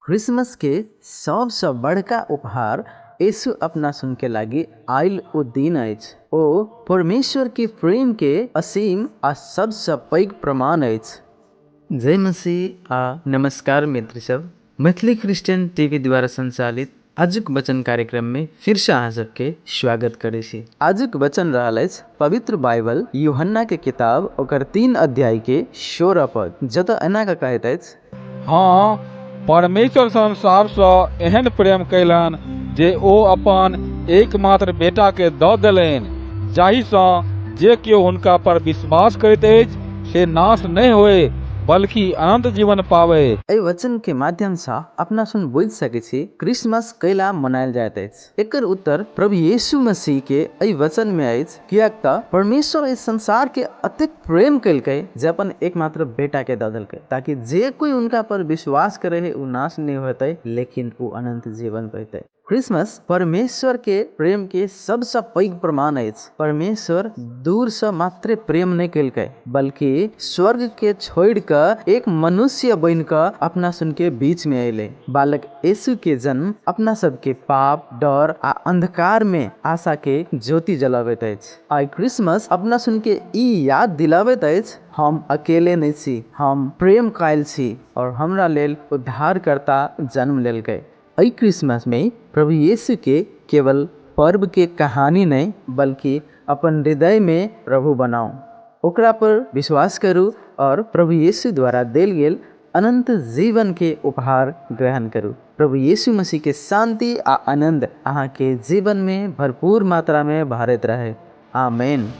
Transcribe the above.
Christmas के सबसे बड़का उपहार यीशु अपना सुन के लागी आयल ओ दिन अछि। ओ परमेश्वर के प्रेम के असीम आ सबसे पैघ प्रमाण अछि। जय मसीह आ नमस्कार मित्र सब। मैथिली क्रिश्चियन टीवी द्वारा संचालित आजुक वचन कार्यक्रम में फिर से अहाँ सबके स्वागत करे छी। आजुक वचन रहल अछि पवित्र बाइबल यूहन्ना के किताब ओकर 3 अध्याय के 16 पद, जतऽ एना का कहैत अछि, हाँ, परमेश्वर संसार से एहन प्रेम कैलन जे ओ अपन एकमात्र बेटा के दऽ देलनि, जाहि सँ जे केओ हुनका पर विश्वास करैत अछि से नाश नहीं होए बल्कि अनंत जीवन पावे। एहि वचन के माध्यम से अपना सुन बुझ सके छी क्रिसमस कैला मनायल जाइत अछि। एकर उत्तर प्रभु यीशु मसीह के एहि वचन में अछि, कियाक तऽ परमेश्वर इस संसार के अत्यधिक प्रेम कैलकै जे अपन एकमात्र बेटा के दऽ देलकै, ताकि जे कोई उनका पर विश्वास करे है वो नाश नहीं होते लेकिन वो अनंत जीवन पाते। क्रिसमस परमेश्वर के प्रेम के सबसे पैघ प्रमाण अछि। परमेश्वर दूर से मात्र प्रेम नहीं कैलकै बल्कि स्वर्ग के छोड़ कर एक मनुष्य बन कर अपना सुन के बीच में अले। बालक यीशु के जन्म अपना सबके पाप, डर आ अंधकार में आशा के ज्योति जलावैत अछि। आई क्रिसमस अपना सुन के ई याद दिलावैत अछि, हम अकेले नहीं छी, हम प्रेम कायल छी और हमरा लेल उद्धारकर्ता जन्म लेलकै। एहि क्रिसमस में प्रभु यीशु के केवल पर्व के कहानी नहीं बल्कि अपन हृदय में प्रभु बनाओ, ओकरा पर विश्वास करू और प्रभु यीशु द्वारा देल गेल अनंत जीवन के उपहार ग्रहण करू। प्रभु यीशु मसीह के शांति आ आनंद अहाँ के जीवन में भरपूर मात्रा में भरत रहे। आमीन।